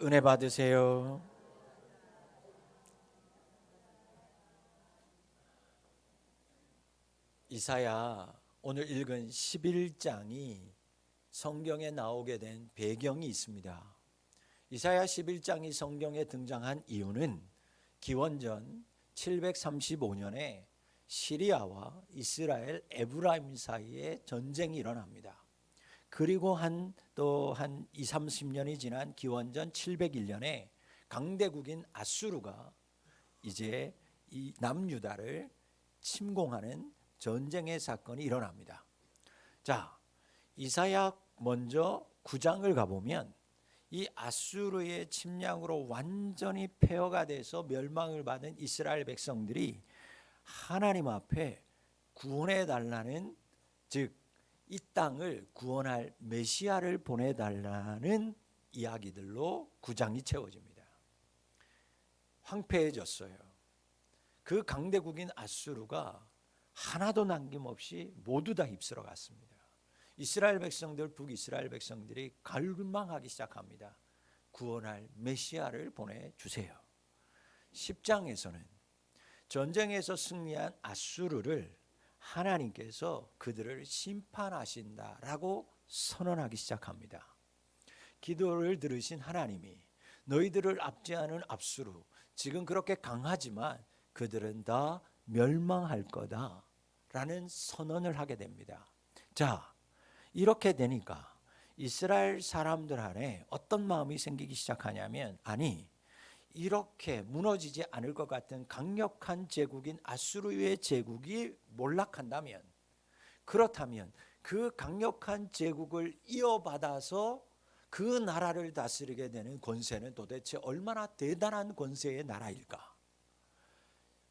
은혜 받으세요. 이사야 오늘 읽은 11장이 성경에 나오게 된 배경이 있습니다. 이사야 11장이 성경에 등장한 이유는 기원전 735년에 시리아와 이스라엘 에브라임 사이에 전쟁이 일어납니다. 그리고 한 2, 30년이 지난 기원전 701년에 강대국인 아수르가 이제 이 남유다를 침공하는 전쟁의 사건이 일어납니다. 자, 이사야 먼저 9장을 가보면 이 아수르의 침략으로 완전히 폐허가 돼서 멸망을 받은 이스라엘 백성들이 하나님 앞에 구원해 달라는, 즉 이 땅을 구원할 메시아를 보내달라는 이야기들로 9장이 채워집니다. 황폐해졌어요. 그 강대국인 아수르가 하나도 남김없이 모두 다 휩쓸어 갔습니다. 이스라엘 백성들, 북이스라엘 백성들이 갈망하기 시작합니다. 구원할 메시아를 보내주세요. 10장에서는 전쟁에서 승리한 아수르를 하나님께서 그들을 심판하신다라고 선언하기 시작합니다. 기도를 들으신 하나님이 너희들을 압제하는 아수르, 지금 그렇게 강하지만 그들은 다 멸망할 거다라는 선언을 하게 됩니다. 자, 이렇게 되니까 이스라엘 사람들 안에 어떤 마음이 생기기 시작하냐면, 아니 이렇게 무너지지 않을 것 같은 강력한 제국인 아수르의 제국이 몰락한다면, 그렇다면 그 강력한 제국을 이어받아서 그 나라를 다스리게 되는 권세는 도대체 얼마나 대단한 권세의 나라일까?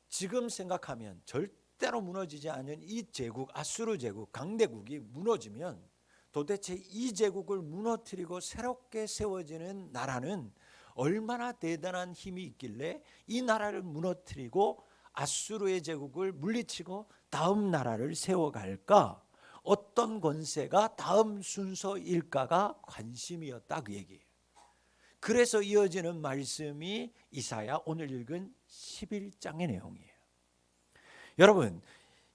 지금 생각하면 절대로 무너지지 않은 이 제국, 아수르 제국, 강대국이 무너지면 도대체 이 제국을 무너뜨리고 새롭게 세워지는 나라는 얼마나 대단한 힘이 있길래 이 나라를 무너뜨리고 아수르의 제국을 물리치고 다음 나라를 세워갈까? 어떤 권세가 다음 순서일까가 관심이었다, 그 얘기예요. 그래서 이어지는 말씀이 이사야 오늘 읽은 11장의 내용이에요. 여러분,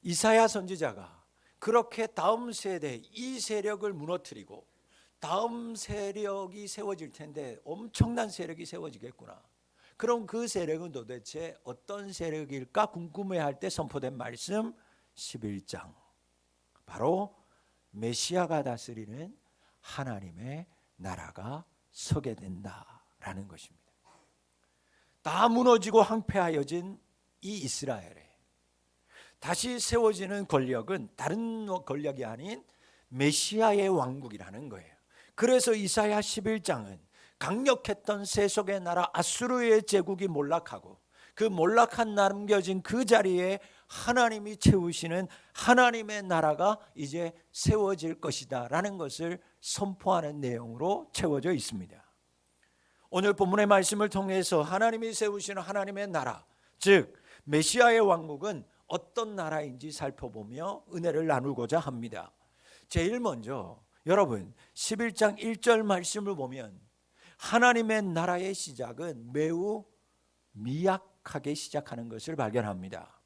이사야 선지자가 그렇게 다음 세대 이 세력을 무너뜨리고 다음 세력이 세워질 텐데, 엄청난 세력이 세워지겠구나. 그럼 그 세력은 도대체 어떤 세력일까 궁금해할 때 선포된 말씀 11장. 바로 메시아가 다스리는 하나님의 나라가 서게 된다라는 것입니다. 다 무너지고 황폐하여진 이 이스라엘에 다시 세워지는 권력은 다른 권력이 아닌 메시아의 왕국이라는 거예요. 그래서 이사야 11장은 강력했던 세속의 나라 아수르의 제국이 몰락하고 그 몰락한 남겨진 그 자리에 하나님이 채우시는 하나님의 나라가 이제 세워질 것이다 라는 것을 선포하는 내용으로 채워져 있습니다. 오늘 본문의 말씀을 통해서 하나님이 세우시는 하나님의 나라, 즉 메시아의 왕국은 어떤 나라인지 살펴보며 은혜를 나누고자 합니다. 제일 먼저 여러분 11장 1절 말씀을 보면 하나님의 나라의 시작은 매우 미약하게 시작하는 것을 발견합니다.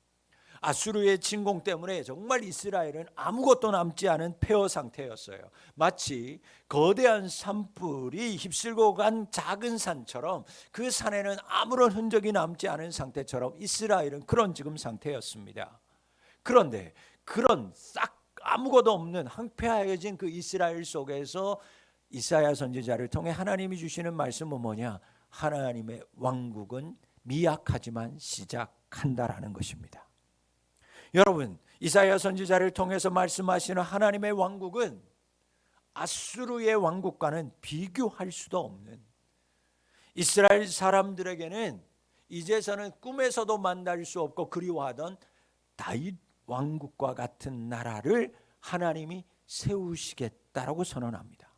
아수르의 침공 때문에 정말 이스라엘은 아무것도 남지 않은 폐허 상태였어요. 마치 거대한 산불이 휩쓸고 간 작은 산처럼 그 산에는 아무런 흔적이 남지 않은 상태처럼 이스라엘은 그런 지금 상태였습니다. 그런데 그런 싹 아무것도 없는 황폐하여진 그 이스라엘 속에서 이사야 선지자를 통해 하나님이 주시는 말씀은 뭐냐? 하나님의 왕국은 미약하지만 시작한다라는 것입니다. 여러분, 이사야 선지자를 통해서 말씀하시는 하나님의 왕국은 아수르의 왕국과는 비교할 수도 없는, 이스라엘 사람들에게는 이제서는 꿈에서도 만날 수 없고 그리워하던 다윗 왕국과 같은 나라를 하나님이 세우시겠다라고 선언합니다.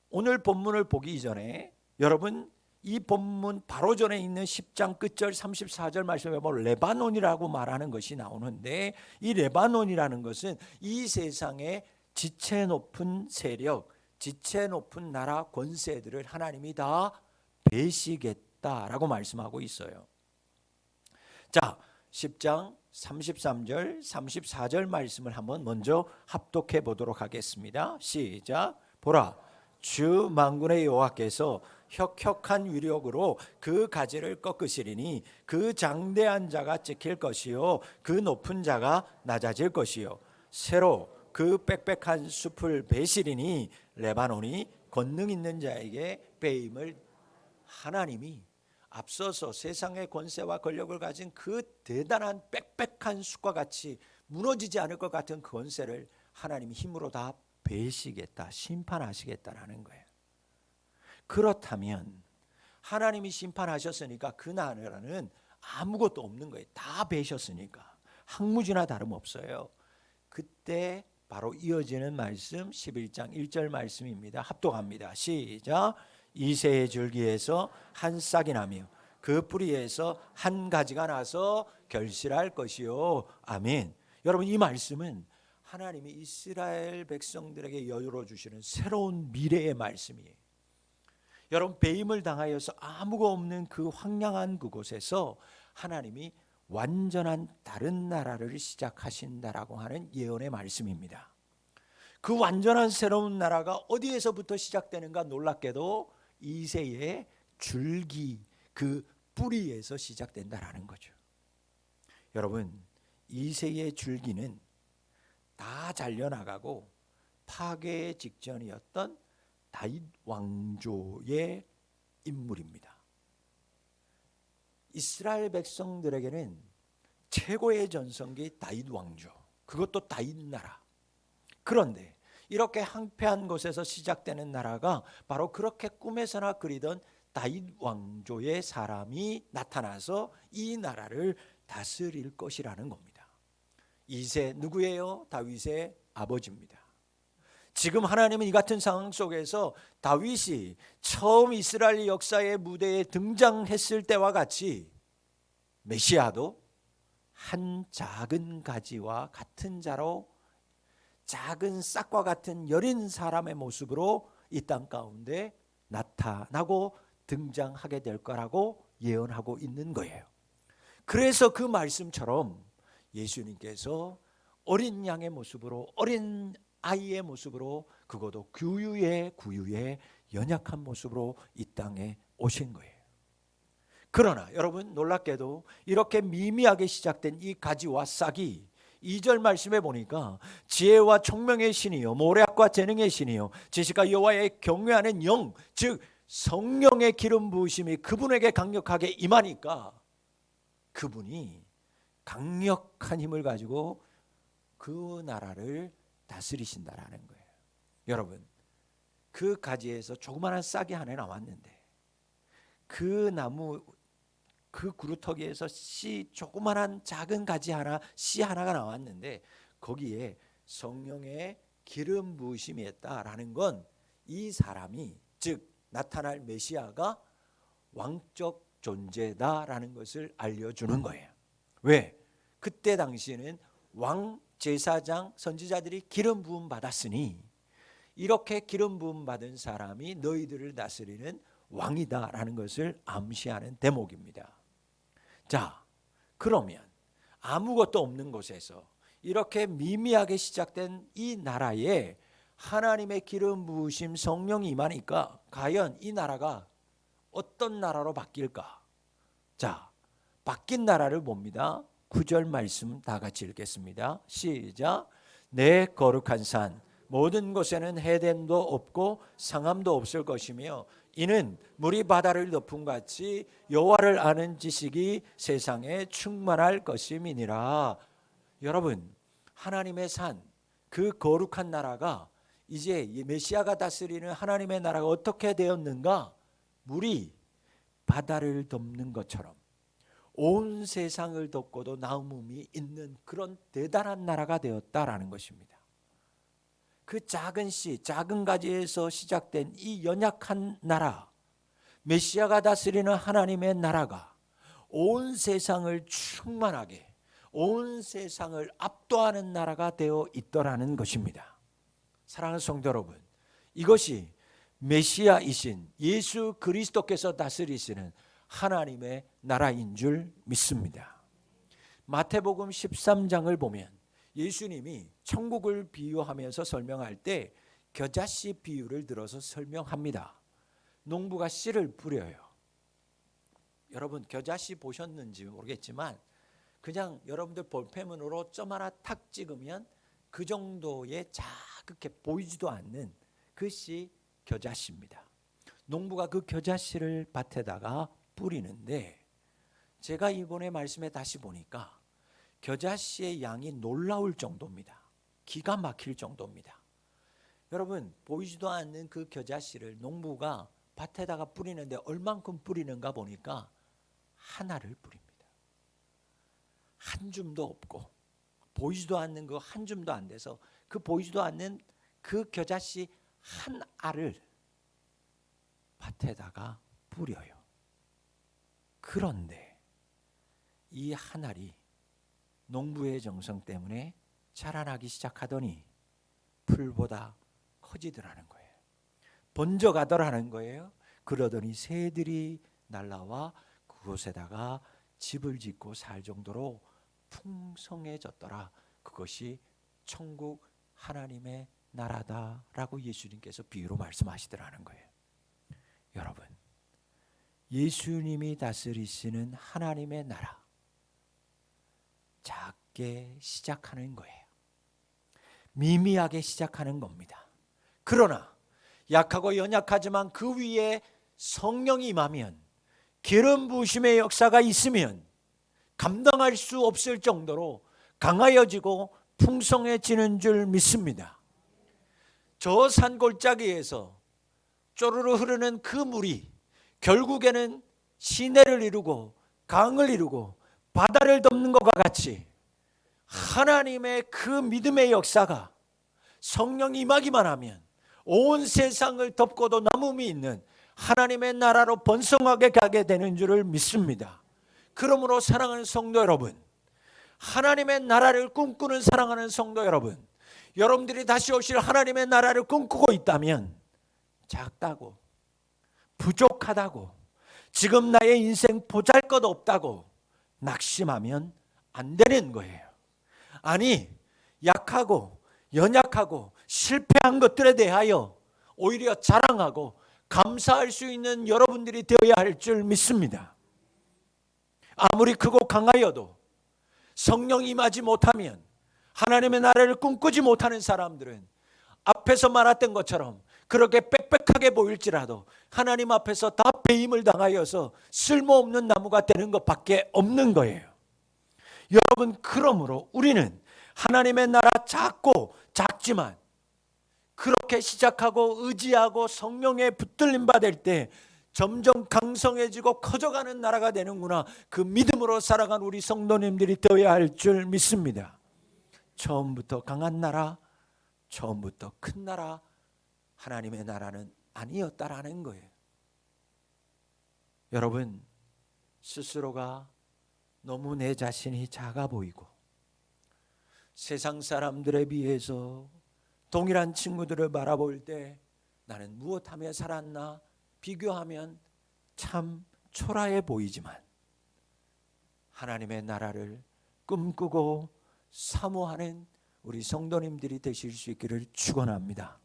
오늘 본문을 보기 이전에 여러분, 이 본문 바로 전에 있는 10장 끝절 34절 말씀에 보면 레바논이라고 말하는 것이 나오는데, 이 레바논이라는 것은 이 세상의 지체 높은 세력, 지체 높은 나라 권세들을 하나님이 다 베시겠다라고 말씀하고 있어요. 자, 10장 33절 34절 말씀을 한번 먼저 합독해 보도록 하겠습니다. 시작. 보라, 주 만군의 여호와께서 혁혁한 위력으로 그 가지를 꺾으시리니 그 장대한 자가 찍힐 것이요 그 높은 자가 낮아질 것이요 새로 그 빽빽한 숲을 베시리니 레바논이 권능 있는 자에게 빼임을. 하나님이 앞서서 세상의 권세와 권력을 가진 그 대단한 빽빽한 숲과 같이 무너지지 않을 것 같은 권세를 하나님이 힘으로 다 베시겠다, 심판하시겠다라는 거예요. 그렇다면 하나님이 심판하셨으니까 그 나라는 아무것도 없는 거예요. 다 베셨으니까 항무지나 다름없어요. 그때 바로 이어지는 말씀 11장 1절 말씀입니다. 합독합니다. 시작. 이새의 줄기에서 한 싹이 나며 그 뿌리에서 한 가지가 나서 결실할 것이요. 아멘. 여러분, 이 말씀은 하나님이 이스라엘 백성들에게 열어주시는 새로운 미래의 말씀이에요. 여러분, 배임을 당하여서 아무것도 없는 그 황량한 그곳에서 하나님이 완전한 다른 나라를 시작하신다라고 하는 예언의 말씀입니다. 그 완전한 새로운 나라가 어디에서부터 시작되는가 놀랍게도 이새의 줄기, 그 뿌리에서 시작된다라는 거죠. 여러분, 이새의 줄기는 다 잘려나가고 파괴의 직전이었던 다윗 왕조의 인물입니다. 이스라엘 백성들에게는 최고의 전성기 다윗 왕조, 그것도 다윗 나라. 그런데 이렇게 황폐한 곳에서 시작되는 나라가 바로 그렇게 꿈에서나 그리던 다윗 왕조의 사람이 나타나서 이 나라를 다스릴 것이라는 겁니다. 이새 누구예요? 다윗의 아버지입니다. 지금 하나님은 이 같은 상황 속에서 다윗이 처음 이스라엘 역사의 무대에 등장했을 때와 같이 메시아도 한 작은 가지와 같은 자로 작은 싹과 같은 여린 사람의 모습으로 이 땅 가운데 나타나고 등장하게 될 거라고 예언하고 있는 거예요. 그래서 그 말씀처럼 예수님께서 어린 양의 모습으로, 어린 아이의 모습으로, 그것도 구유의 연약한 모습으로 이 땅에 오신 거예요. 그러나 여러분, 놀랍게도 이렇게 미미하게 시작된 이 가지와 싹이 2절 말씀에 보니까 지혜와 총명의 신이요 모략과 재능의 신이요 지식과 여호와의 경외하는 영, 즉 성령의 기름 부으심이 그분에게 강력하게 임하니까 그분이 강력한 힘을 가지고 그 나라를 다스리신다라는 거예요. 여러분, 그 가지에서 조그마한 싹이 하나 나왔는데 그 나무 그 그루터기에서 조그마한 작은 가지 하나, 씨 하나가 나왔는데 거기에 성령의 기름 부으심이 있다라는 건 이 사람이, 즉 나타날 메시아가 왕적 존재다라는 것을 알려주는 거예요. 왜? 그때 당시에는 왕, 제사장, 선지자들이 기름 부음 받았으니 이렇게 기름 부음 받은 사람이 너희들을 다스리는 왕이다라는 것을 암시하는 대목입니다. 자, 그러면 아무것도 없는 곳에서 이렇게 미미하게 시작된 이 나라에 하나님의 기름 부으심 성령이 임하니까 과연 이 나라가 어떤 나라로 바뀔까? 자, 바뀐 나라를 봅니다. 9절 말씀 다 같이 읽겠습니다. 시작. 내 거룩한 산 모든 곳에는 해됨도 없고 상함도 없을 것이며 이는 물이 바다를 덮음 같이 여호와를 아는 지식이 세상에 충만할 것임이니라. 여러분, 하나님의 산, 그 거룩한 나라가 이제 메시아가 다스리는 하나님의 나라가 어떻게 되었는가? 물이 바다를 덮는 것처럼 온 세상을 덮고도 남음이 있는 그런 대단한 나라가 되었다라는 것입니다. 그 작은 씨, 작은 가지에서 시작된 이 연약한 나라, 메시아가 다스리는 하나님의 나라가 온 세상을 충만하게, 온 세상을 압도하는 나라가 되어 있더라는 것입니다. 사랑하는 성도 여러분, 이것이 메시아이신 예수 그리스도께서 다스리시는 하나님의 나라인 줄 믿습니다. 마태복음 13장을 보면 예수님이 천국을 비유하면서 설명할 때 겨자씨 비유를 들어서 설명합니다. 농부가 씨를 뿌려요. 여러분 겨자씨 보셨는지 모르겠지만 그냥 여러분들 볼펜으로 점 하나 탁 찍으면 그 정도의 자그게 보이지도 않는 그 씨 겨자씨입니다. 농부가 그 겨자씨를 밭에다가 뿌리는데 제가 이번에 말씀에 다시 보니까 겨자씨의 양이 놀라울 정도입니다. 기가 막힐 정도입니다. 여러분 보이지도 않는 그 겨자씨를 농부가 밭에다가 뿌리는데 얼만큼 뿌리는가 보니까 하나를 뿌립니다. 한 줌도 없고 보이지도 않는 그 한 줌도 안 돼서 그 보이지도 않는 그 겨자씨 한 알을 밭에다가 뿌려요. 그런데 이 한 알이 농부의 정성 때문에 자라나기 시작하더니 풀보다 커지더라는 거예요. 번져가더라는 거예요. 그러더니 새들이 날라와 그곳에다가 집을 짓고 살 정도로 풍성해졌더라. 그것이 천국 하나님의 나라다라고 예수님께서 비유로 말씀하시더라는 거예요. 여러분, 예수님이 다스리시는 하나님의 나라 작게 시작하는 거예요. 미미하게 시작하는 겁니다. 그러나 약하고 연약하지만 그 위에 성령이 임하면 기름 부으심의 역사가 있으면 감당할 수 없을 정도로 강하여지고 풍성해지는 줄 믿습니다. 저 산골짜기에서 쪼르르 흐르는 그 물이 결국에는 시내를 이루고 강을 이루고 바다를 덮는 것과 같이 하나님의 그 믿음의 역사가 성령이 임하기만 하면 온 세상을 덮고도 남음이 있는 하나님의 나라로 번성하게 가게 되는 줄을 믿습니다. 그러므로 사랑하는 성도 여러분, 하나님의 나라를 꿈꾸는 사랑하는 성도 여러분, 여러분들이 다시 오실 하나님의 나라를 꿈꾸고 있다면 작다고 부족하다고 지금 나의 인생 보잘것없다고 낙심하면 안 되는 거예요. 아니 약하고 연약하고 실패한 것들에 대하여 오히려 자랑하고 감사할 수 있는 여러분들이 되어야 할 줄 믿습니다. 아무리 크고 강하여도 성령이 임하지 못하면 하나님의 나라를 꿈꾸지 못하는 사람들은 앞에서 말했던 것처럼 그렇게 빽빽하게 보일지라도 하나님 앞에서 다 배임을 당하여서 쓸모없는 나무가 되는 것밖에 없는 거예요. 여러분, 그러므로 우리는 하나님의 나라 작고 작지만 그렇게 시작하고 의지하고 성령에 붙들림 받을 때 점점 강성해지고 커져가는 나라가 되는구나, 그 믿음으로 살아간 우리 성도님들이 되어야 할 줄 믿습니다. 처음부터 강한 나라, 처음부터 큰 나라, 하나님의 나라는 아니었다라는 거예요. 여러분, 스스로가 너무 내 자신이 작아 보이고 세상 사람들에 비해서 동일한 친구들을 바라볼 때 나는 무엇하며 살았나 비교하면 참 초라해 보이지만 하나님의 나라를 꿈꾸고 사모하는 우리 성도님들이 되실 수 있기를 축원합니다.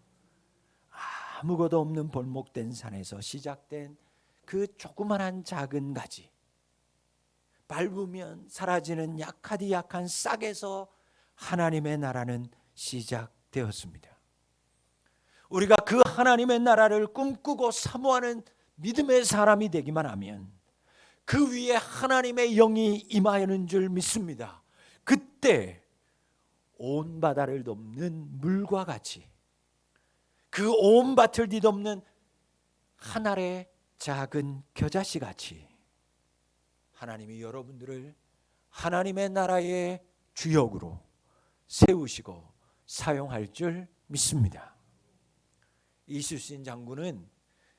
아무것도 없는 볼목된 산에서 시작된 그 조그만한 작은 가지, 밟으면 사라지는 약하디 약한 싹에서 하나님의 나라는 시작되었습니다. 우리가 그 하나님의 나라를 꿈꾸고 사모하는 믿음의 사람이 되기만 하면 그 위에 하나님의 영이 임하는 줄 믿습니다. 그때 온 바다를 덮는 물과 같이 그 온 밭을 뒤덮는 한 알의 작은 겨자씨 같이 하나님이 여러분들을 하나님의 나라의 주역으로 세우시고 사용할 줄 믿습니다. 이순신 장군은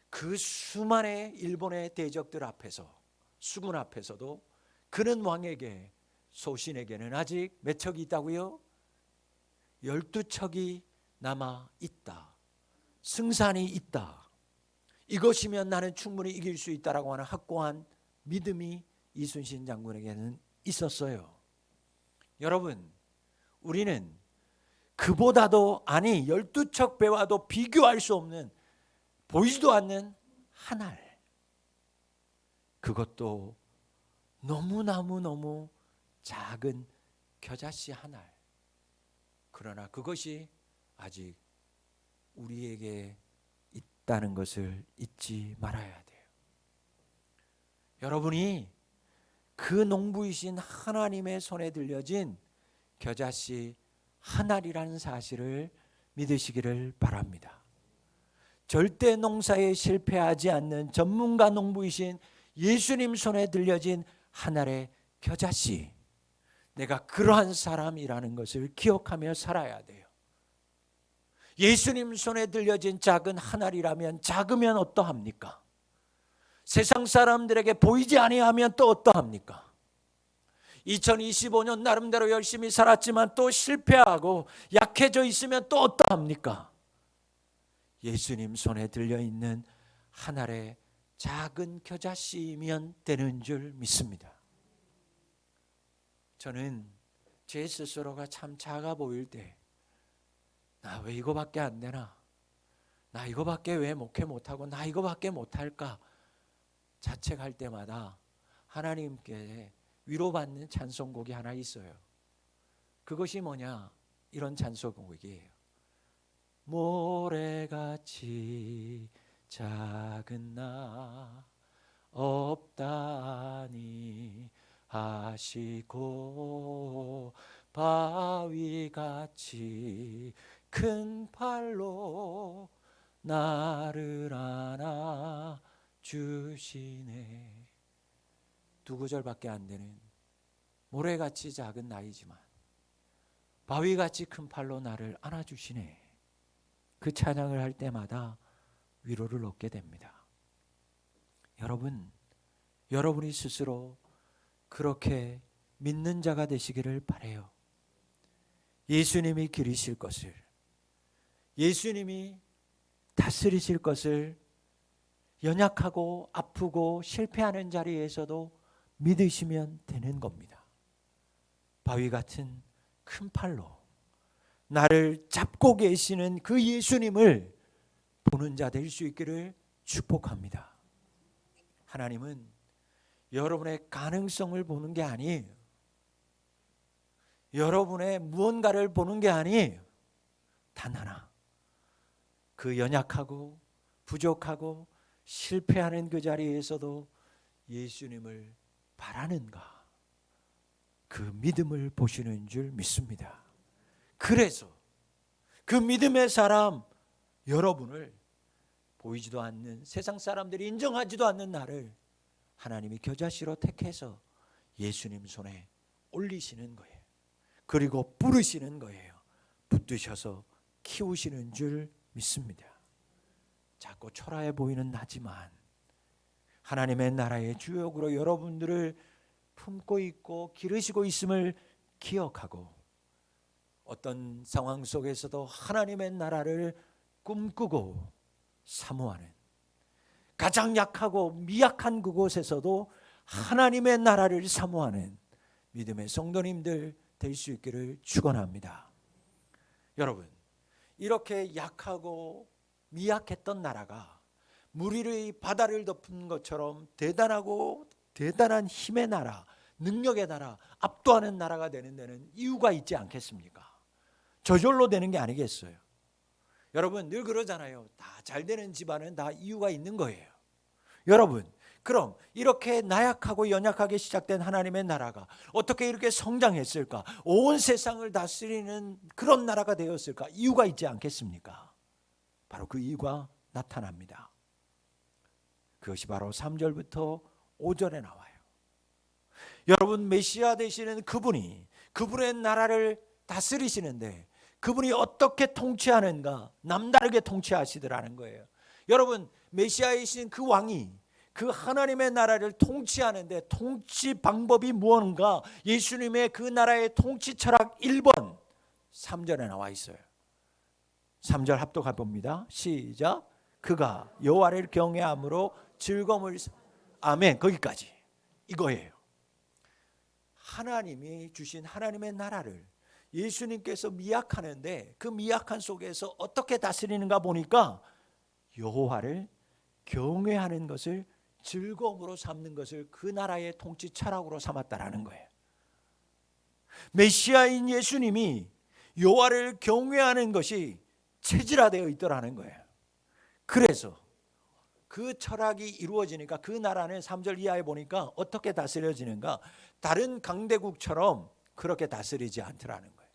그 수많은 일본의 대적들 앞에서, 수군 앞에서도 그는 왕에게, 소신에게는 아직 몇 척이 있다고요? 12척이 남아 있다. 승산이 있다. 이것이면 나는 충분히 이길 수 있다라고 하는 확고한 믿음이 이순신 장군에게는 있었어요. 여러분, 우리는 그보다도, 아니 12척 배와도 비교할 수 없는, 보이지도 않는 한 알, 그것도 너무 작은 겨자씨 한 알. 그러나 그것이 아직 우리에게 있다는 것을 잊지 말아야 돼요. 여러분이 그 농부이신 하나님의 손에 들려진 겨자씨 한 알이라는 사실을 믿으시기를 바랍니다. 절대 농사에 실패하지 않는 전문가 농부이신 예수님 손에 들려진 한 알의 겨자씨, 내가 그러한 사람이라는 것을 기억하며 살아야 돼요. 예수님 손에 들려진 작은 한 알이라면 작으면 어떠합니까? 세상 사람들에게 보이지 아니하면 또 어떠합니까? 2025년 나름대로 열심히 살았지만 또 실패하고 약해져 있으면 또 어떠합니까? 예수님 손에 들려있는 한 알의 작은 겨자씨이면 되는 줄 믿습니다. 저는 제 스스로가 참 작아 보일 때, 나 왜 이거밖에 안 되나? 나 이거밖에 왜 목회 못하고 나 이거밖에 못할까? 자책할 때마다 하나님께 위로받는 찬송곡이 하나 있어요. 그것이 뭐냐? 이런 찬송곡이에요. 모래같이 작은 나 없다니 하시고, 바위같이 큰 팔로 나를 안아 주시네. 두 구절밖에 안 되는 모래같이 작은 나이지만 바위같이 큰 팔로 나를 안아주시네. 그 찬양을 할 때마다 위로를 얻게 됩니다. 여러분, 여러분이 스스로 그렇게 믿는 자가 되시기를 바라요. 예수님이 기르실 것을, 예수님이 다스리실 것을 연약하고 아프고 실패하는 자리에서도 믿으시면 되는 겁니다. 바위 같은 큰 팔로 나를 잡고 계시는 그 예수님을 보는 자 될 수 있기를 축복합니다. 하나님은 여러분의 가능성을 보는 게 아니에요. 여러분의 무언가를 보는 게 아니에요. 단 하나, 그 연약하고 부족하고 실패하는 그 자리에서도 예수님을 바라는가, 그 믿음을 보시는 줄 믿습니다. 그래서 그 믿음의 사람 여러분을 보이지도 않는, 세상 사람들이 인정하지도 않는 나를 하나님이 겨자씨로 택해서 예수님 손에 올리시는 거예요. 그리고 부르시는 거예요. 붙드셔서 키우시는 줄 믿습니다. 작고 초라해 보이는 나지만 하나님의 나라의 주역으로 여러분들을 품고 있고 기르시고 있음을 기억하고, 어떤 상황 속에서도 하나님의 나라를 꿈꾸고 사모하는, 가장 약하고 미약한 그곳에서도 하나님의 나라를 사모하는 믿음의 성도님들 될 수 있기를 축원합니다. 여러분, 이렇게 약하고 미약했던 나라가 무리의 바다를 덮은 것처럼 대단한 힘의 나라, 능력의 나라, 압도하는 나라가 되는 데는 이유가 있지 않겠습니까? 저절로 되는 게 아니겠어요? 여러분, 늘 그러잖아요. 다 잘 되는 집안은 다 이유가 있는 거예요. 여러분, 그럼 이렇게 나약하고 연약하게 시작된 하나님의 나라가 어떻게 이렇게 성장했을까? 온 세상을 다스리는 그런 나라가 되었을까? 이유가 있지 않겠습니까? 바로 그 이유가 나타납니다. 그것이 바로 3절부터 5절에 나와요. 여러분, 메시아 되시는 그분이, 그분의 나라를 다스리시는데 그분이 어떻게 통치하는가? 남다르게 통치하시더라는 거예요. 여러분, 메시아이신 그 왕이 그 하나님의 나라를 통치하는데 통치 방법이 무언가? 예수님의 그 나라의 통치 철학 1번 3절에 나와 있어요. 3절 합독해 봅니다. 시작. 그가 여호와를 경외함으로 즐거움을 아멘. 거기까지 이거예요. 하나님이 주신 하나님의 나라를 예수님께서 미약하는데 그 미약한 속에서 어떻게 다스리는가 보니까 여호와를 경외하는 것을 즐거움으로 삼는 것을 그 나라의 통치 철학으로 삼았다라는 거예요. 메시아인 예수님이 여호와를 경외하는 것이 체질화되어 있더라는 거예요. 그래서 그 철학이 이루어지니까 그 나라는 3절 이하에 보니까 어떻게 다스려지는가? 다른 강대국처럼 그렇게 다스리지 않더라는 거예요.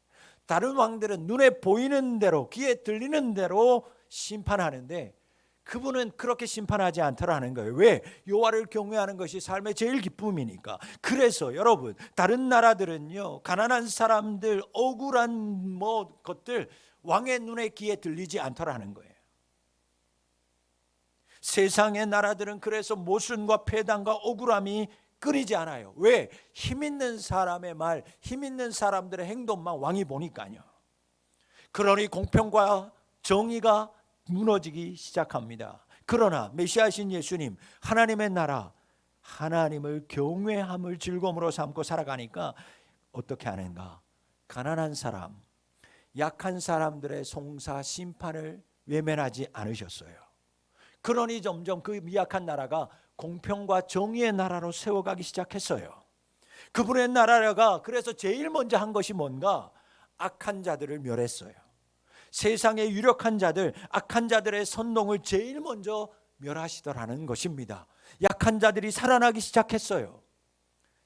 다른 왕들은 눈에 보이는 대로 귀에 들리는 대로 심판하는데 그분은 그렇게 심판하지 않더라는 거예요. 왜? 여호와를 경외하는 것이 삶의 제일 기쁨이니까. 그래서 여러분, 다른 나라들은요, 가난한 사람들, 억울한 것들 왕의 눈에 귀에 들리지 않더라는 거예요. 세상의 나라들은 그래서 모순과 패단과 억울함이 끊이지 않아요. 왜? 힘 있는 사람의 말, 힘 있는 사람들의 행동만 왕이 보니까요. 그러니 공평과 정의가 무너지기 시작합니다. 그러나 메시아신 예수님, 하나님의 나라, 하나님을 경외함을 즐거움으로 삼고 살아가니까 어떻게 하는가? 가난한 사람, 약한 사람들의 송사, 심판을 외면하지 않으셨어요. 그러니 점점 그 미약한 나라가 공평과 정의의 나라로 세워가기 시작했어요. 그분의 나라가 그래서 제일 먼저 한 것이 뭔가? 악한 자들을 멸했어요. 세상의 유력한 자들, 악한 자들의 선동을 제일 먼저 멸하시더라는 것입니다. 약한 자들이 살아나기 시작했어요.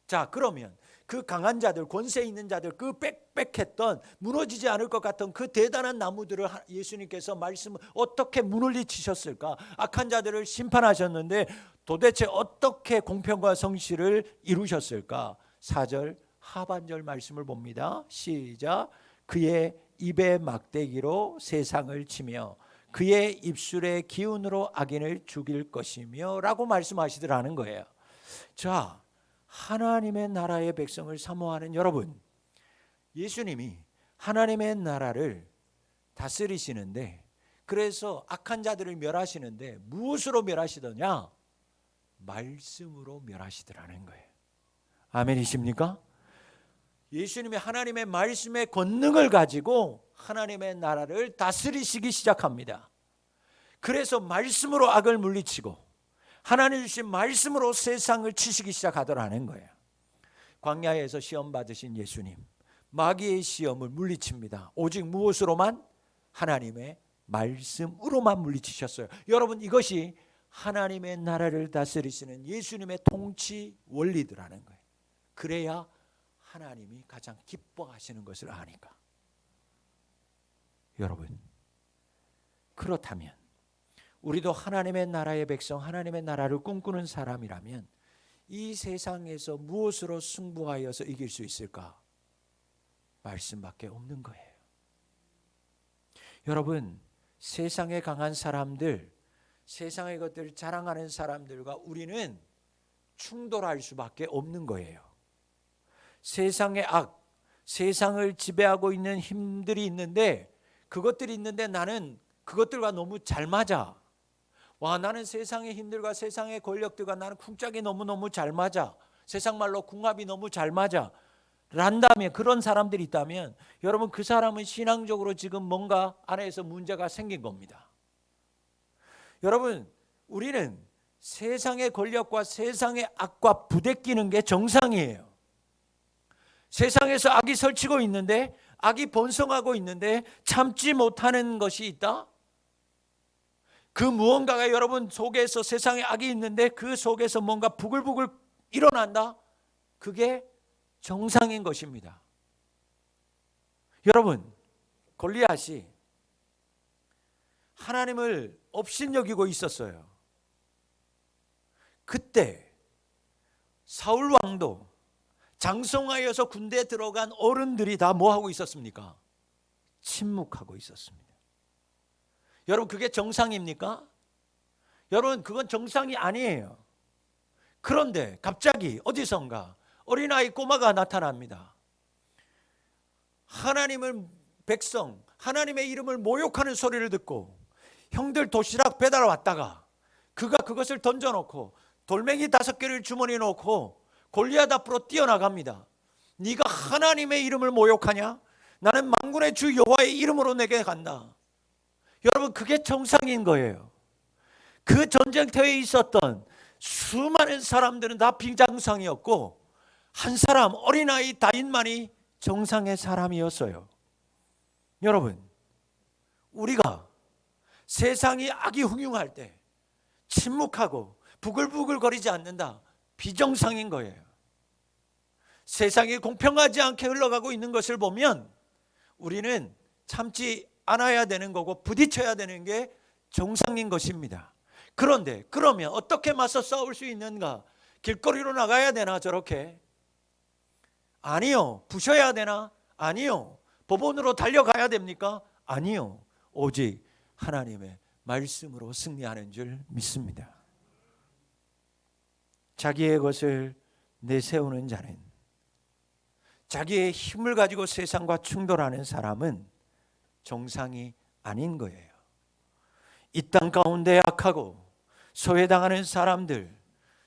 자, 그러면 그 강한 자들, 권세 있는 자들, 그 빽빽했던 무너지지 않을 것 같은 그 대단한 나무들을 예수님께서 말씀을 어떻게 무너지셨을까? 악한 자들을 심판하셨는데 도대체 어떻게 공평과 성실을 이루셨을까? 4절 하반절 말씀을 봅니다. 시작. 그의 입의 막대기로 세상을 치며 그의 입술의 기운으로 악인을 죽일 것이며 라고 말씀하시더라는 거예요. 자, 하나님의 나라의 백성을 사모하는 여러분, 예수님이 하나님의 나라를 다스리시는데 그래서 악한 자들을 멸하시는데 무엇으로 멸하시더냐? 말씀으로 멸하시더라는 거예요. 아멘이십니까? 예수님이 하나님의 말씀의 권능을 가지고 하나님의 나라를 다스리시기 시작합니다. 그래서 말씀으로 악을 물리치고 하나님 주신 말씀으로 세상을 치시기 시작하더라는 거예요. 광야에서 시험 받으신 예수님, 마귀의 시험을 물리칩니다. 오직 무엇으로만? 하나님의 말씀으로만 물리치셨어요. 여러분, 이것이 하나님의 나라를 다스리시는 예수님의 통치 원리더라는 거예요. 그래야 하나님이 가장 기뻐하시는 것을 아니까. 여러분, 그렇다면 우리도 하나님의 나라의 백성, 하나님의 나라를 꿈꾸는 사람이라면 이 세상에서 무엇으로 승부하여서 이길 수 있을까? 말씀밖에 없는 거예요. 여러분, 세상에 강한 사람들, 세상의 것들을 자랑하는 사람들과 우리는 충돌할 수밖에 없는 거예요. 세상의 악, 세상을 지배하고 있는 힘들이 있는데 그것들이 있는데 나는 그것들과 너무 잘 맞아. 와, 나는 세상의 힘들과 세상의 권력들과 나는 쿵짝이 너무너무 잘 맞아. 세상 말로 궁합이 너무 잘 맞아. 란다면 그런 사람들이 있다면 여러분, 그 사람은 신앙적으로 지금 뭔가 안에서 문제가 생긴 겁니다. 여러분, 우리는 세상의 권력과 세상의 악과 부대끼는 게 정상이에요. 세상에서 악이 설치고 있는데, 악이 번성하고 있는데 참지 못하는 것이 있다? 그 무언가가 여러분 속에서 세상에 악이 있는데 그 속에서 뭔가 부글부글 일어난다? 그게 정상인 것입니다. 여러분, 골리앗이 하나님을 업신여기고 있었어요. 그때 사울 왕도 장성하여서 군대에 들어간 어른들이 다 뭐하고 있었습니까? 침묵하고 있었습니다. 여러분, 그게 정상입니까? 여러분, 그건 정상이 아니에요. 그런데 갑자기 어디선가 어린아이 꼬마가 나타납니다. 하나님을 백성, 하나님의 이름을 모욕하는 소리를 듣고 형들 도시락 배달 왔다가 그가 그것을 던져놓고 돌멩이 5개를 주머니에 놓고 골리앗 앞으로 뛰어나갑니다. 네가 하나님의 이름을 모욕하냐? 나는 만군의 주 여호와의 이름으로 내게 간다. 여러분, 그게 정상인 거예요. 그 전쟁터에 있었던 수많은 사람들은 다 비정상이었고 한 사람, 어린아이 다윗만이 정상의 사람이었어요. 여러분, 우리가 세상이 악이 흉흉할 때 침묵하고 부글부글 거리지 않는다, 비정상인 거예요. 세상이 공평하지 않게 흘러가고 있는 것을 보면 우리는 참지 않아야 되는 거고 부딪혀야 되는 게 정상인 것입니다. 그런데 그러면 어떻게 맞서 싸울 수 있는가? 길거리로 나가야 되나 저렇게? 아니요. 부셔야 되나? 아니요. 법원으로 달려가야 됩니까? 아니요. 오직 하나님의 말씀으로 승리하는 줄 믿습니다. 자기의 것을 내세우는 자는, 자기의 힘을 가지고 세상과 충돌하는 사람은 정상이 아닌 거예요. 이 땅 가운데 악하고 소외당하는 사람들,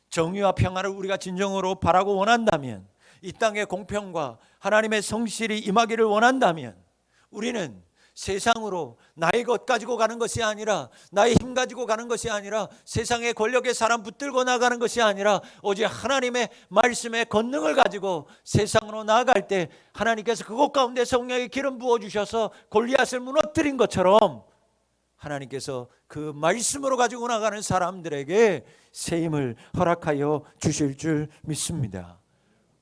정의와 평화를 우리가 진정으로 바라고 원한다면, 이 땅의 공평과 하나님의 성실이 임하기를 원한다면, 우리는 세상으로 나의 것 가지고 가는 것이 아니라, 나의 힘 가지고 가는 것이 아니라, 세상의 권력의 사람 붙들고 나가는 것이 아니라 오직 하나님의 말씀의 권능을 가지고 세상으로 나아갈 때 하나님께서 그곳 가운데 성령의 기름 부어주셔서 골리앗을 무너뜨린 것처럼 하나님께서 그 말씀으로 가지고 나가는 사람들에게 세임을 허락하여 주실 줄 믿습니다.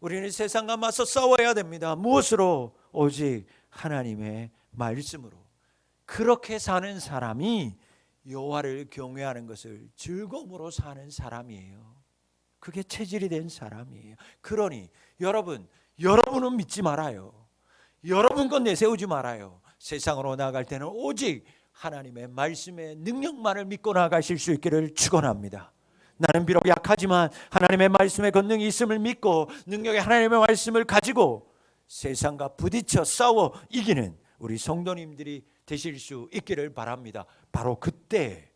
우리는 세상과 맞서 싸워야 됩니다. 무엇으로? 오직 하나님의 말씀으로. 그렇게 사는 사람이 여호와를 경외하는 것을 즐거움으로 사는 사람이에요. 그게 체질이 된 사람이에요. 그러니 여러분은 믿지 말아요. 여러분 것 내세우지 말아요. 세상으로 나아갈 때는 오직 하나님의 말씀의 능력만을 믿고 나아가실 수 있기를 축원합니다. 나는 비록 약하지만 하나님의 말씀의 권능이 있음을 믿고 능력의 하나님의 말씀을 가지고 세상과 부딪혀 싸워 이기는 우리 성도님들이 되실 수 있기를 바랍니다. 바로 그때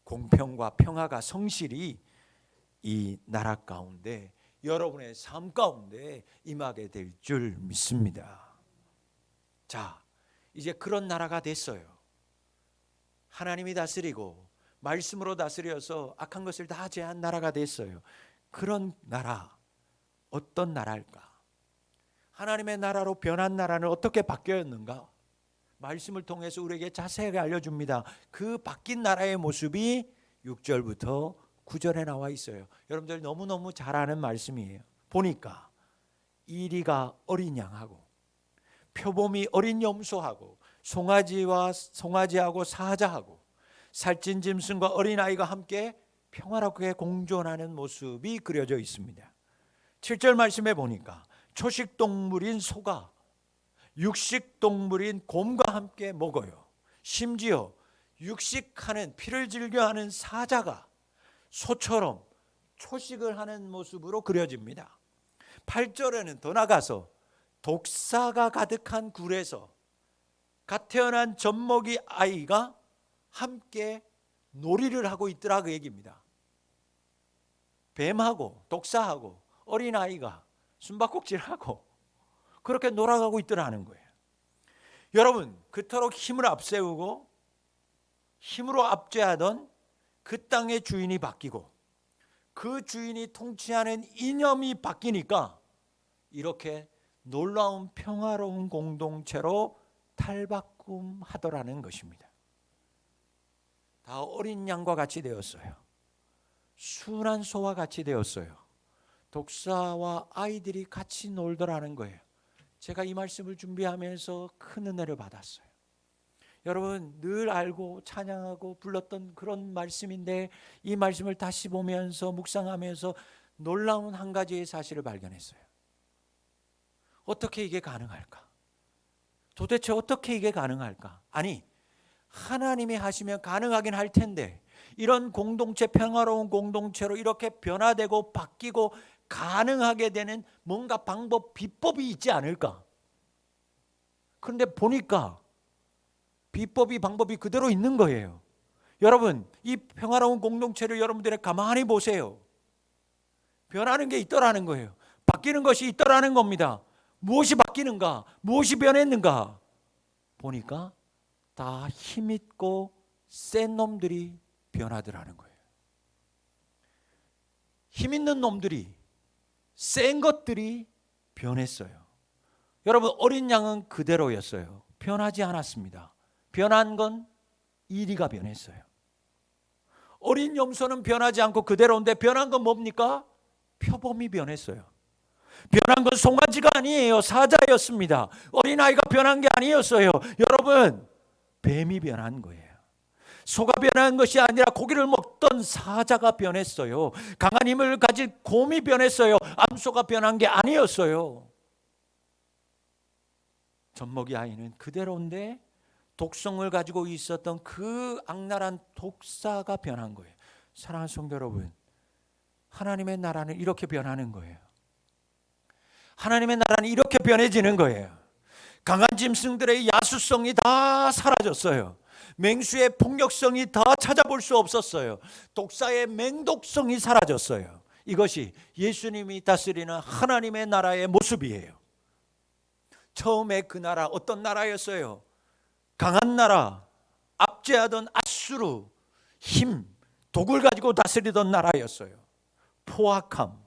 공평과 평화가 성실이 이 나라 가운데, 여러분의 삶 가운데 임하게 될 줄 믿습니다. 자, 이제 그런 나라가 됐어요. 하나님이 다스리고 말씀으로 다스려서 악한 것을 다 제한 나라가 됐어요. 그런 나라, 어떤 나라일까? 하나님의 나라로 변한 나라는 어떻게 바뀌었는가? 말씀을 통해서 우리에게 자세하게 알려줍니다. 그 바뀐 나라의 모습이 6절부터 9절에 나와 있어요. 여러분들 너무너무 잘 아는 말씀이에요. 보니까 이리가 어린 양하고 표범이 어린 염소하고 송아지하고 사자하고 살찐 짐승과 어린아이가 함께 평화롭게 공존하는 모습이 그려져 있습니다. 7절 말씀에 보니까 초식동물인 소가 육식동물인 곰과 함께 먹어요. 심지어 육식하는, 피를 즐겨하는 사자가 소처럼 초식을 하는 모습으로 그려집니다. 8절에는 더 나가서 독사가 가득한 굴에서 갓 태어난 젖먹이 아이가 함께 놀이를 하고 있더라, 그 얘기입니다. 뱀하고 독사하고 어린아이가 숨바꼭질하고 그렇게 놀아가고 있더라는 거예요. 여러분, 그토록 힘을 앞세우고 힘으로 압제하던 그 땅의 주인이 바뀌고 그 주인이 통치하는 이념이 바뀌니까 이렇게 놀라운 평화로운 공동체로 탈바꿈하더라는 것입니다. 다 어린 양과 같이 되었어요. 순한 소와 같이 되었어요. 독사와 아이들이 같이 놀더라는 거예요. 제가 이 말씀을 준비하면서 큰 은혜를 받았어요. 여러분, 늘 알고 찬양하고 불렀던 그런 말씀인데 이 말씀을 다시 보면서 묵상하면서 놀라운 한 가지의 사실을 발견했어요. 어떻게 이게 가능할까? 도대체 어떻게 이게 가능할까? 아니, 하나님이 하시면 가능하긴 할 텐데 이런 공동체, 평화로운 공동체로 이렇게 변화되고 바뀌고 가능하게 되는 뭔가 방법, 비법이 있지 않을까? 그런데 보니까 비법이 방법이 그대로 있는 거예요. 여러분, 이 평화로운 공동체를 여러분들이 가만히 보세요. 변하는 게 있더라는 거예요. 바뀌는 것이 있더라는 겁니다. 무엇이 바뀌는가? 무엇이 변했는가? 보니까 다 힘있고 센 놈들이 변하더라는 거예요. 힘있는 놈들이, 센 것들이 변했어요. 여러분, 어린 양은 그대로였어요. 변하지 않았습니다. 변한 건 이리가 변했어요. 어린 염소는 변하지 않고 그대로인데 변한 건 뭡니까? 표범이 변했어요. 변한 건 송아지가 아니에요. 사자였습니다. 어린아이가 변한 게 아니었어요. 여러분, 뱀이 변한 거예요. 소가 변한 것이 아니라 고기를 먹던 사자가 변했어요. 강한 힘을 가진 곰이 변했어요. 암소가 변한 게 아니었어요. 젖먹이 아이는 그대로인데 독성을 가지고 있었던 그 악랄한 독사가 변한 거예요. 사랑하는 성도 여러분, 하나님의 나라는 이렇게 변하는 거예요. 하나님의 나라는 이렇게 변해지는 거예요. 강한 짐승들의 야수성이 다 사라졌어요. 맹수의 폭력성이 다 찾아볼 수 없었어요. 독사의 맹독성이 사라졌어요. 이것이 예수님이 다스리는 하나님의 나라의 모습이에요. 처음에 그 나라 어떤 나라였어요? 강한 나라, 압제하던 아수르, 힘, 독을 가지고 다스리던 나라였어요. 포악함,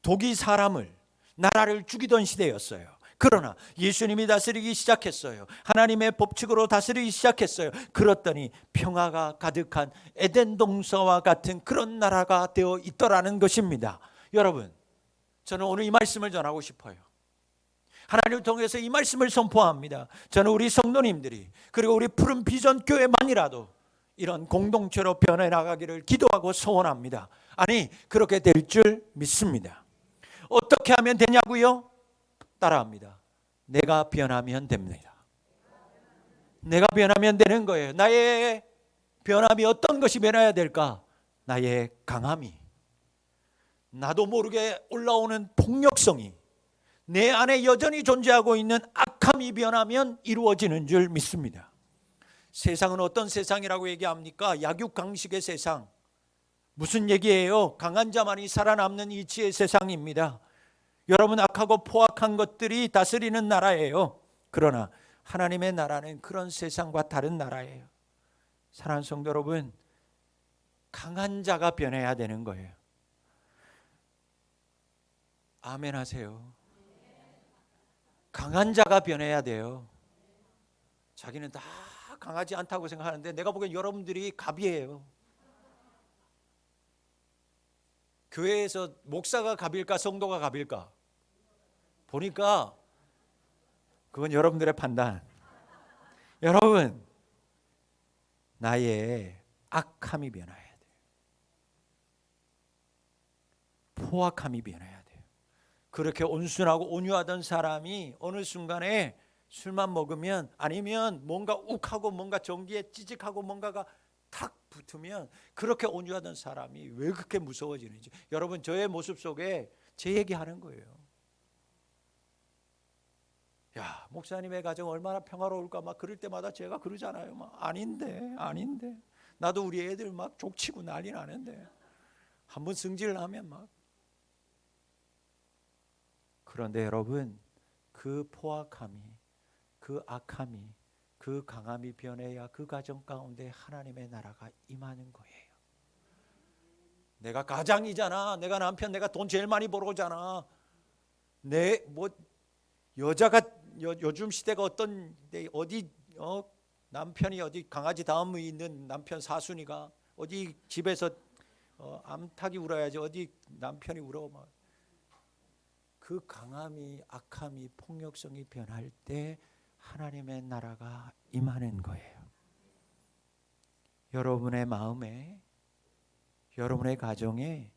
독이 사람을, 나라를 죽이던 시대였어요. 그러나 예수님이 다스리기 시작했어요. 하나님의 법칙으로 다스리기 시작했어요. 그렇더니 평화가 가득한 에덴 동서와 같은 그런 나라가 되어 있더라는 것입니다. 여러분, 저는 오늘 이 말씀을 전하고 싶어요. 하나님을 통해서 이 말씀을 선포합니다. 저는 우리 성도님들이, 그리고 우리 푸른 비전 교회만이라도 이런 공동체로 변해 나가기를 기도하고 소원합니다. 아니, 그렇게 될 줄 믿습니다. 어떻게 하면 되냐고요? 따라합니다. 내가 변하면 됩니다. 내가 변하면 되는 거예요. 나의 변함이 어떤 것이 변해야 될까? 나의 강함이, 나도 모르게 올라오는 폭력성이, 내 안에 여전히 존재하고 있는 악함이 변하면 이루어지는 줄 믿습니다. 세상은 어떤 세상이라고 얘기합니까? 약육강식의 세상. 무슨 얘기예요? 강한 자만이 살아남는 이치의 세상입니다. 여러분, 악하고 포악한 것들이 다스리는 나라예요. 그러나 하나님의 나라는 그런 세상과 다른 나라예요. 사랑하는 성도 여러분, 강한 자가 변해야 되는 거예요. 아멘 하세요. 강한 자가 변해야 돼요. 자기는 다 강하지 않다고 생각하는데 내가 보기엔 여러분들이 갑이에요. 교회에서 목사가 갑일까 성도가 갑일까? 보니까 그건 여러분들의 판단. 여러분, 나의 악함이 변해야 돼요. 포악함이 변해야 돼요. 그렇게 온순하고 온유하던 사람이 어느 순간에 술만 먹으면, 아니면 뭔가 욱하고 뭔가 전기에 찌직하고 뭔가가 탁 붙으면, 그렇게 온유하던 사람이 왜 그렇게 무서워지는지. 여러분, 저의 모습 속에 제 얘기하는 거예요. 야, 목사님의 가정 얼마나 평화로울까 막 그럴 때마다 제가 그러잖아요. 막 아닌데 나도 우리 애들 막 족치고 난리 나는데 한번 승질 나면 막. 그런데 여러분, 그 포악함이, 그 악함이, 그 강함이 변해야 그 가정 가운데 하나님의 나라가 임하는 거예요. 내가 가장이잖아. 내가 남편, 내가 돈 제일 많이 벌어오잖아. 여자가 요즘 시대가 어디 남편이 어디 강아지 다음에 있는 남편 사순이가 어디 집에서 암탉이 울어야지 어디 남편이 울어. 막. 그 강함이, 악함이, 폭력성이 변할 때 하나님의 나라가 임하는 거예요. 여러분의 마음에, 여러분의 가정에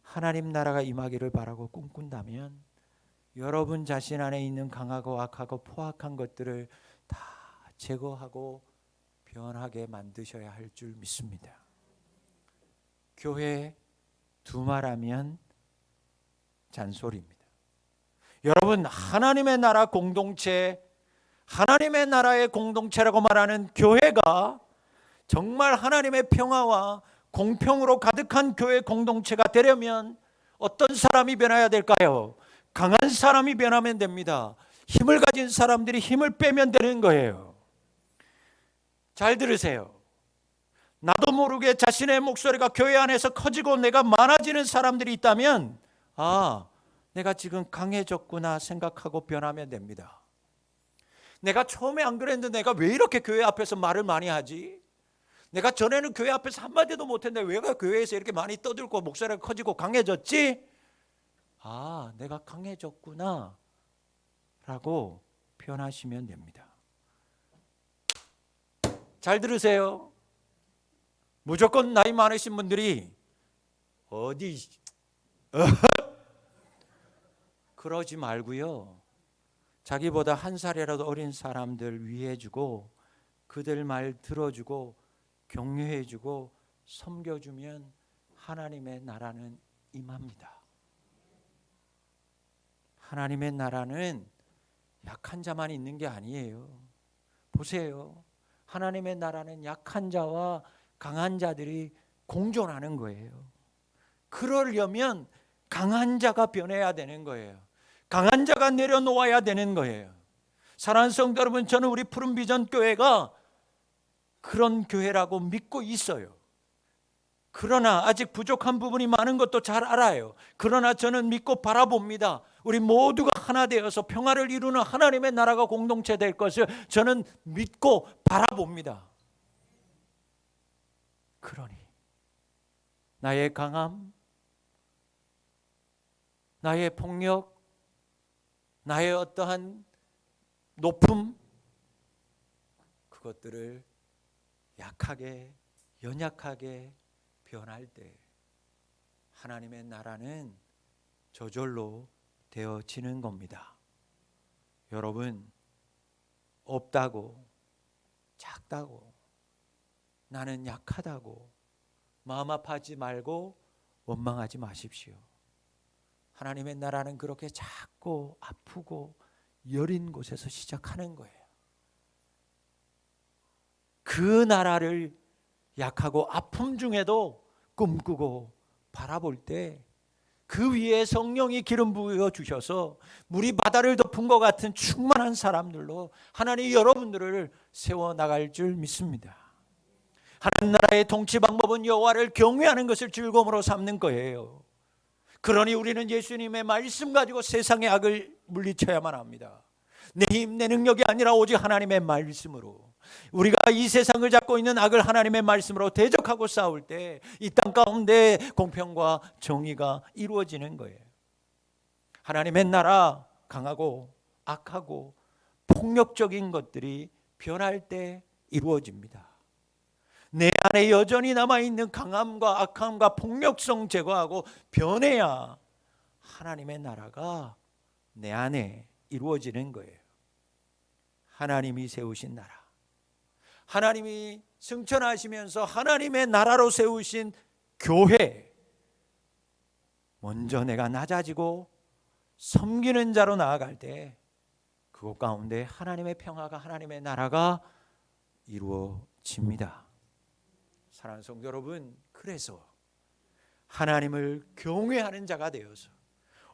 하나님 나라가 임하기를 바라고 꿈꾼다면 여러분 자신 안에 있는 강하고 악하고 포악한 것들을 다 제거하고 변하게 만드셔야 할 줄 믿습니다. 교회 두말하면 잔소리입니다. 여러분, 하나님의 나라 공동체, 하나님의 나라의 공동체라고 말하는 교회가 정말 하나님의 평화와 공평으로 가득한 교회 공동체가 되려면 어떤 사람이 변해야 될까요? 강한 사람이 변하면 됩니다. 힘을 가진 사람들이 힘을 빼면 되는 거예요. 잘 들으세요. 나도 모르게 자신의 목소리가 교회 안에서 커지고 내가 많아지는 사람들이 있다면 내가 지금 강해졌구나 생각하고 변하면 됩니다. 내가 처음에 안 그랬는데 내가 왜 이렇게 교회 앞에서 말을 많이 하지? 내가 전에는 교회 앞에서 한마디도 못했는데 왜 교회에서 이렇게 많이 떠들고 목소리가 커지고 강해졌지? 내가 강해졌구나 라고 표현하시면 됩니다. 잘 들으세요. 무조건 나이 많으신 분들이 그러지 말고요. 자기보다 한 살이라도 어린 사람들 위해주고 그들 말 들어주고 격려해주고 섬겨주면 하나님의 나라는 임합니다. 하나님의 나라는 약한 자만 있는 게 아니에요. 보세요. 하나님의 나라는 약한 자와 강한 자들이 공존하는 거예요. 그러려면 강한 자가 변해야 되는 거예요. 강한 자가 내려놓아야 되는 거예요. 사랑하는 성도 여러분, 저는 우리 푸른 비전 교회가 그런 교회라고 믿고 있어요. 그러나 아직 부족한 부분이 많은 것도 잘 알아요. 그러나 저는 믿고 바라봅니다. 우리 모두가 하나 되어서 평화를 이루는 하나님의 나라가 공동체 될 것을 저는 믿고 바라봅니다. 그러니 나의 강함, 나의 폭력, 나의 어떠한 높음, 그것들을 약하게, 연약하게 변할 때 하나님의 나라는 저절로 되어지는 겁니다. 여러분, 없다고, 작다고, 나는 약하다고 마음 아파하지 말고 원망하지 마십시오. 하나님의 나라는 그렇게 작고 아프고 여린 곳에서 시작하는 거예요. 그 나라를 약하고 아픔 중에도 꿈꾸고 바라볼 때 그 위에 성령이 기름 부어 주셔서 물이 바다를 덮은 것 같은 충만한 사람들로 하나님이 여러분들을 세워나갈 줄 믿습니다. 하나님 나라의 통치 방법은 여호와를 경외하는 것을 즐거움으로 삼는 거예요. 그러니 우리는 예수님의 말씀 가지고 세상의 악을 물리쳐야만 합니다. 내 힘, 내 능력이 아니라 오직 하나님의 말씀으로. 우리가 이 세상을 잡고 있는 악을 하나님의 말씀으로 대적하고 싸울 때 이 땅 가운데 공평과 정의가 이루어지는 거예요. 하나님의 나라 강하고 악하고 폭력적인 것들이 변할 때 이루어집니다. 내 안에 여전히 남아있는 강함과 악함과 폭력성 제거하고 변해야 하나님의 나라가 내 안에 이루어지는 거예요. 하나님이 세우신 나라, 하나님이 승천하시면서 하나님의 나라로 세우신 교회, 먼저 내가 낮아지고 섬기는 자로 나아갈 때 그곳 가운데 하나님의 평화가, 하나님의 나라가 이루어집니다. 사랑하는 성도 여러분, 그래서 하나님을 경외하는 자가 되어서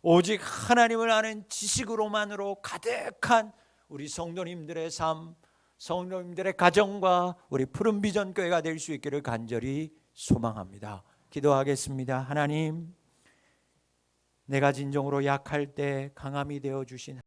오직 하나님을 아는 지식으로만으로 가득한 우리 성도님들의 삶, 성도님들의 가정과 우리 푸른 비전 교회가 될 수 있기를 간절히 소망합니다. 기도하겠습니다. 하나님, 내가 진정으로 약할 때 강함이 되어 주신